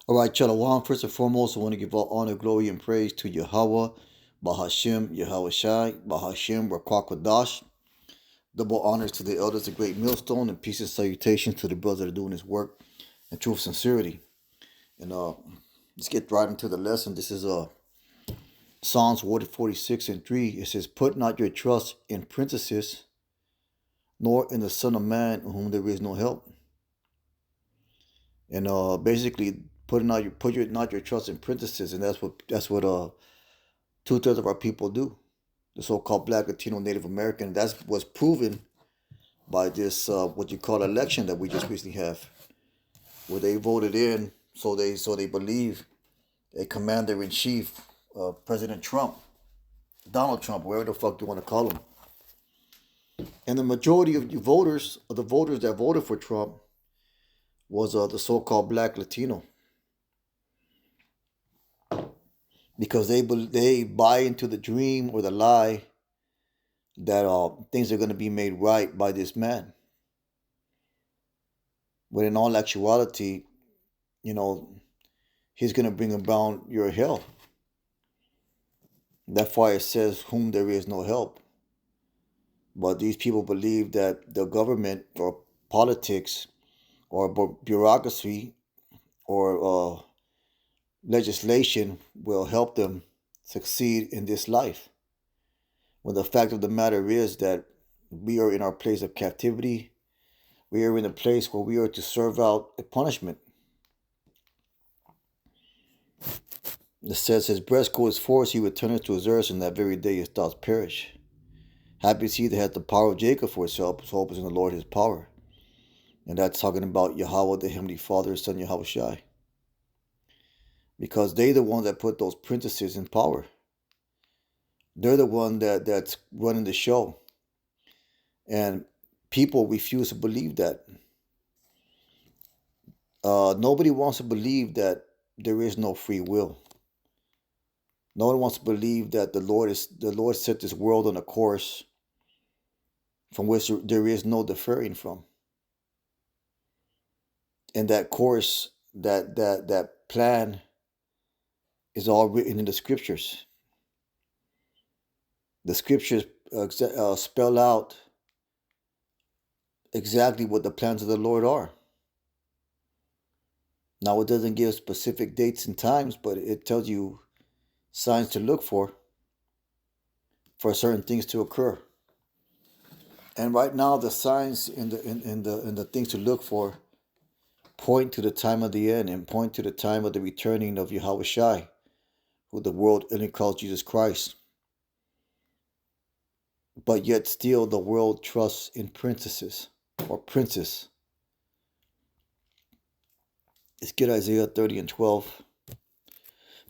All right, Shalom. First and foremost, I want to give all honor, glory, and praise to Yahweh, Bahashem, Yahweh Shai, Bahashem, Rakwakadash. Double honors to the elders, the great millstone, and peace and salutations to the brothers that are doing this work in true sincerity. And let's get right into the lesson. This is Psalms 46 and 3. It says, "Put not your trust in princesses, nor in the Son of Man, in whom there is no help." And basically, not your trust in princesses, and that's what 2/3 of our people do. The so-called Black, Latino, Native American. That was proven by this what you call election that we just recently have, where they voted in, so they believe a commander in chief, President Trump, Donald Trump, wherever the fuck you want to call him. And the majority of the voters that voted for Trump, was the so-called Black Latino, because they buy into the dream or the lie that things are going to be made right by this man. When in all actuality, you know, he's going to bring about your hell. That's why it says, "Whom there is no help." But these people believe that the government or politics or bureaucracy or legislation will help them succeed in this life. When the fact of the matter is that we are in our place of captivity. We are in a place where we are to serve out a punishment. It says, "His breast coat is forced, he returneth to his earth, and that very day his thoughts perish. Happy is he that hath the power of Jacob for his help, whose hope is in the Lord his power." And that's talking about Yahweh, the Heavenly Father, His Son Yahweh Shai. Because they the ones that put those princesses in power. They're the one that's running the show. And people refuse to believe that. Nobody wants to believe that there is no free will. No one wants to believe that the Lord set this world on a course from which there is no deferring from. And that course, that plan, is all written in the scriptures. The scriptures spell out exactly what the plans of the Lord are. Now, it doesn't give specific dates and times, but it tells you signs to look for certain things to occur. And right now, the signs in the things to look for point to the time of the end and point to the time of the returning of Yahweh Shai, who the world only calls Jesus Christ. But yet still the world trusts in princesses or princes. Let's get Isaiah 30 and 12.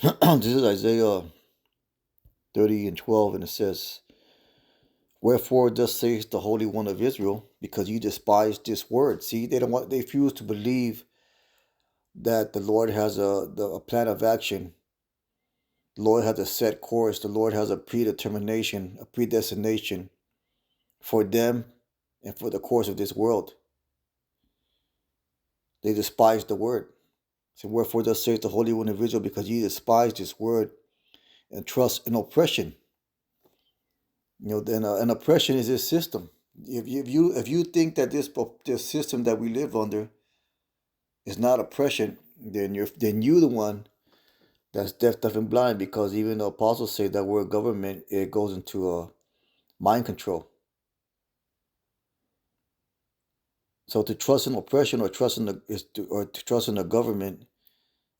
This is Isaiah 30 and 12, and it says, "Wherefore thus saith the Holy One of Israel, because ye despise this word." See, they refuse to believe that the Lord has a plan of action. The Lord has a set course. The Lord has a predetermination, a predestination for them and for the course of this world. They despise the word. So, "Wherefore thus saith the Holy One of Israel, because ye despise this word and trust in oppression." Then an oppression is this system. If you think that this system that we live under is not oppression, then you the one that's deaf, dumb, and blind. Because even the apostles say that word government, it goes into mind control. So to trust in oppression or to trust in the government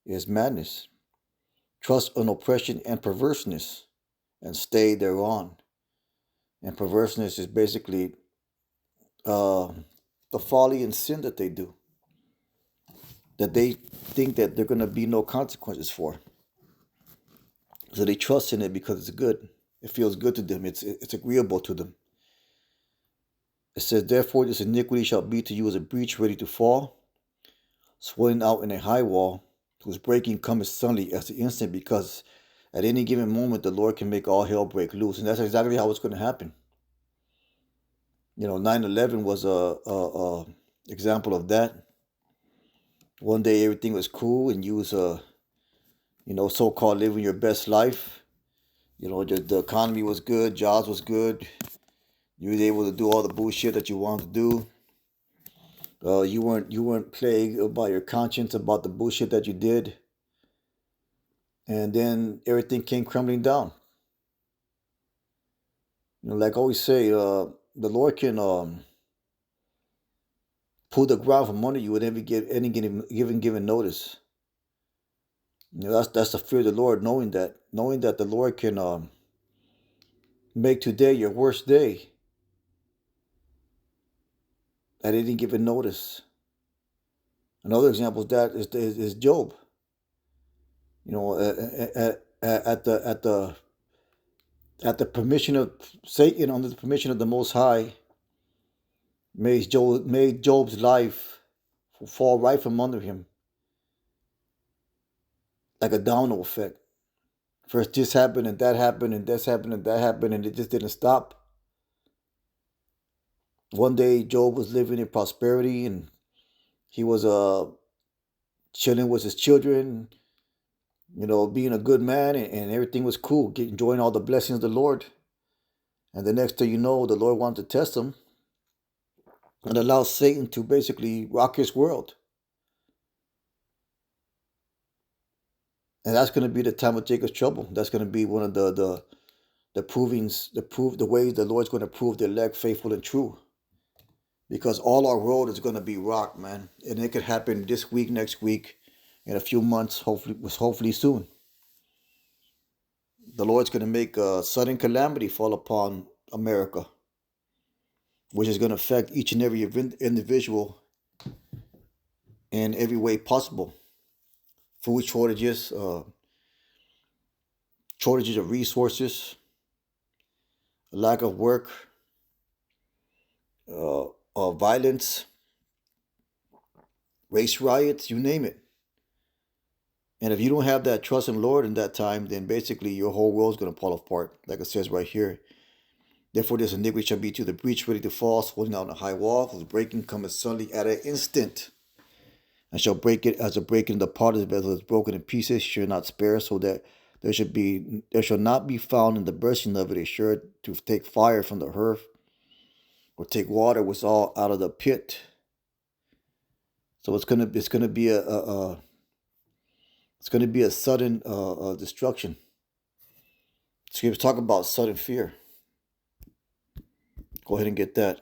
is madness. Trust in oppression and perverseness, and stay thereon. And perverseness is basically the folly and sin that they do, that they think that there are going to be no consequences for. So they trust in it because it's good. It feels good to them. It's agreeable to them. It says, "Therefore this iniquity shall be to you as a breach ready to fall, swelling out in a high wall, whose breaking cometh suddenly as the instant, because at any given moment the Lord can make all hell break loose." And that's exactly how it's going to happen. 9/11 was a example of that. One day everything was cool and you was so-called living your best life. The economy was good, jobs was good. You was able to do all the bullshit that you wanted to do. You weren't plagued by your conscience about the bullshit that you did, and then everything came crumbling down. Like I always say, the Lord can pull the ground from under you at any given notice. That's the fear of the Lord, knowing that the Lord can make today your worst day at any given notice. Another example of that is Job. At the permission of Satan, under the permission of the Most High, made Job's life fall right from under him, like a domino effect. First this happened and that happened and this happened and that happened, and it just didn't stop. One day Job was living in prosperity and he was chilling with his children, being a good man, and everything was cool, enjoying all the blessings of the Lord. And the next thing you know, the Lord wanted to test him and allow Satan to basically rock his world. And that's going to be the time of Jacob's trouble. That's going to be one of the ways the Lord's going to prove the elect faithful and true. Because all our world is going to be rocked, man, and it could happen this week, next week, in a few months, hopefully soon. The Lord's going to make a sudden calamity fall upon America, which is going to affect each and every individual in every way possible. Food shortages, shortages of resources, lack of work, violence, race riots, you name it. And if you don't have that trust in the Lord in that time, then basically your whole world is going to fall apart, like it says right here. Therefore, this iniquity shall be to the breach ready to fall, holding out on a high wall, whose breaking cometh suddenly at an instant, and shall break it as a breaking the pot of the vessel is broken in pieces, shall not spare, so that there shall not be found in the bursting of it a sure to take fire from the hearth, or take water was all out of the pit. So it's gonna be a sudden destruction. Scriptures talk about sudden fear. Go ahead and get that.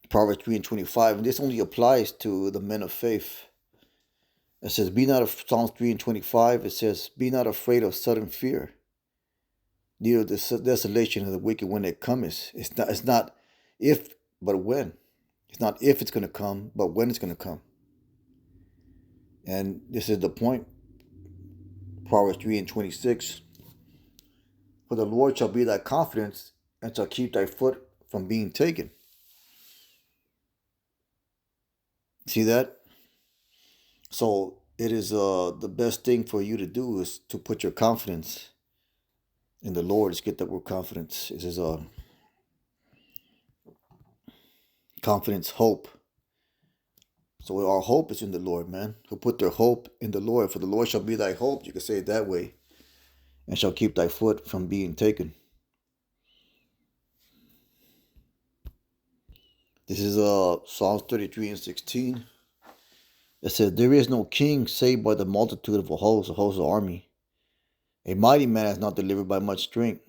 Proverbs 3:25, and this only applies to the men of faith. It says, "Be not of Psalms 3:25." It says, "Be not afraid of sudden fear, neither the desolation of the wicked when it comes." It's not if, but when. It's not if it's going to come, but when it's going to come. And this is the point. Proverbs 3:26. For the Lord shall be thy confidence, and shall keep thy foot from being taken. See that? So it is the best thing for you to do is to put your confidence in the Lord. Is get that word confidence. It is confidence, hope. So our hope is in the Lord, man. Who put their hope in the Lord. For the Lord shall be thy hope. You can say it that way. And shall keep thy foot from being taken. This is Psalms 33:16. It says, "There is no king saved by the multitude of a host of army. A mighty man is not delivered by much strength."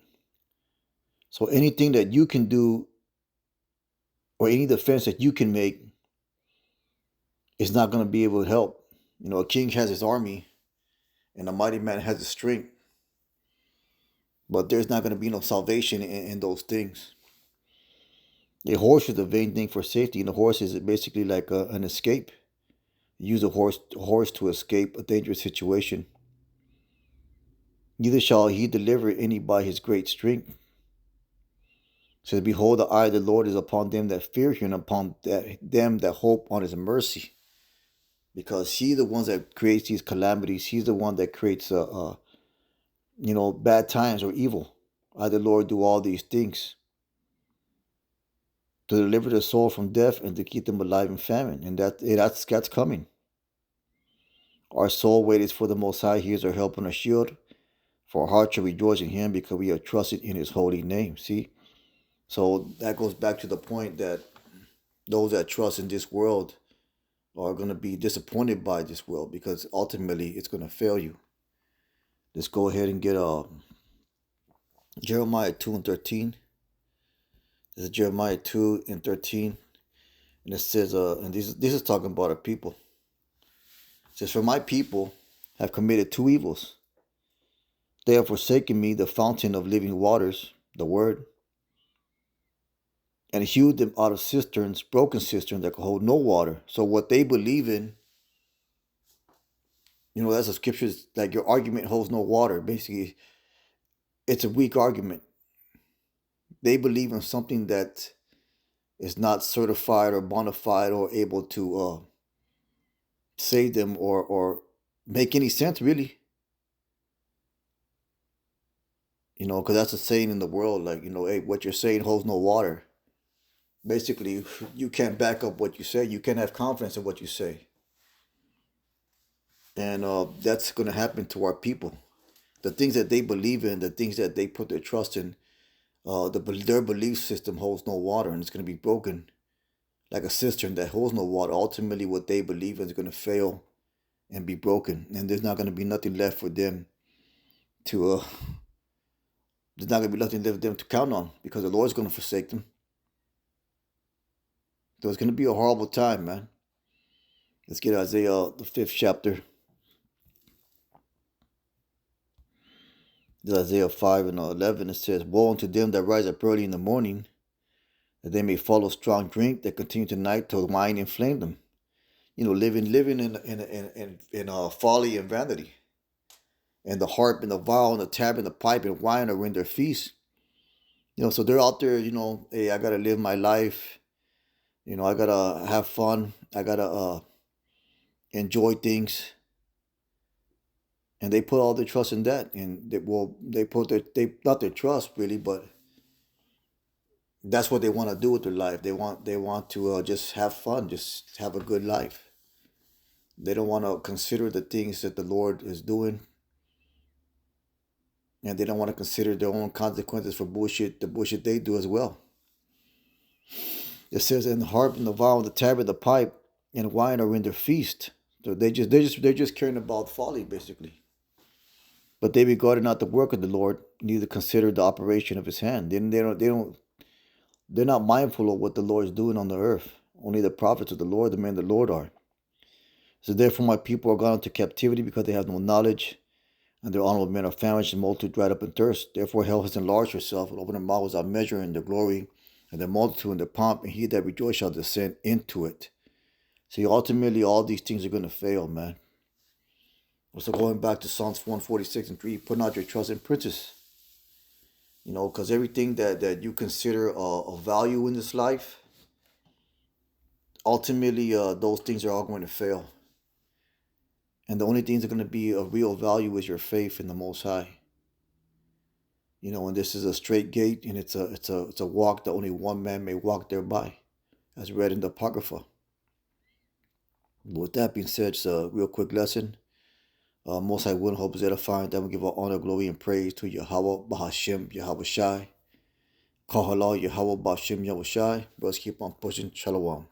So anything that you can do, or any defense that you can make, is not going to be able to help. A king has his army, and a mighty man has his strength. But there's not going to be no salvation in those things. A horse is a vain thing for safety, and a horse is basically like an escape. You use a horse to escape a dangerous situation. Neither shall he deliver any by his great strength. It says, "Behold, the eye of the Lord is upon them that fear him, and upon them that hope on his mercy." Because he's the one that creates these calamities. He's the one that creates bad times or evil. I, the Lord, do all these things to deliver the soul from death and to keep them alive in famine. And that's coming. Our soul waits for the Most High. He is our help and our shield. For our heart shall rejoice in Him because we have trusted in His holy name. See? So that goes back to the point that those that trust in this world are going to be disappointed by this world because ultimately it's going to fail you. Let's go ahead and get Jeremiah 2 and 13. This is Jeremiah 2 and 13. And it says, and this is talking about our people. It says, for my people have committed two evils. They have forsaken me, the fountain of living waters, the word, and hewed them out of cisterns, broken cisterns that could hold no water. So what they believe in, that's a scripture, like your argument holds no water. Basically, it's a weak argument. They believe in something that is not certified or bona fide or able to save them or make any sense, really. Because that's a saying in the world, like, hey, what you're saying holds no water. Basically, you can't back up what you say. You can't have confidence in what you say. And that's going to happen to our people. The things that they believe in, the things that they put their trust in, their belief system holds no water, and it's going to be broken like a cistern that holds no water. Ultimately, what they believe in is going to fail and be broken, and there's not going to be nothing left for them to there's not going to be nothing left for them to count on, because the Lord's going to forsake them. So it's going to be a horrible time, man. Let's get Isaiah, the 5th chapter. This is Isaiah 5 and 11. It says, woe unto them that rise up early in the morning, that they may follow strong drink, that continue tonight till wine inflame them. Living in folly and vanity. And the harp and the viol and the tab and the pipe and wine are in their feast. So they're out there, hey, I gotta live my life. I gotta have fun. I gotta enjoy things. And they put all their trust in that. And they put not their trust really, but that's what they want to do with their life. They want to just have fun, just have a good life. They don't want to consider the things that the Lord is doing. And they don't want to consider their own consequences for the bullshit they do as well. It says, and the harp and the viol and the tabret and the pipe and wine are in their feast. So they're just caring about folly, basically. But they regarded not the work of the Lord, neither considered the operation of His hand. They're not mindful of what the Lord is doing on the earth. Only the prophets of the Lord, the men of the Lord, are. So therefore my people are gone into captivity, because they have no knowledge, and their honorable men are famished, and multitude dried up in thirst. Therefore hell has enlarged herself, and opened her mouth without measure, in their glory, and their multitude, and their pomp, and he that rejoices shall descend into it. See, ultimately all these things are going to fail, man. So going back to Psalms 146 and 3, put not your trust in princes. Because everything that you consider of value in this life, ultimately those things are all going to fail. And the only things that are going to be of real value is your faith in the Most High. And this is a straight gate, and it's a walk that only one man may walk thereby, as read in the Apocrypha. With that being said, it's a real quick lesson. Most High will and hope is edifying. That will give all honor, glory, and praise to Yahweh, Bahashem, Yahweh Shai. Kahala, Yahweh, Bahashem, Yahweh Shai. Brothers, keep on pushing. Shalom.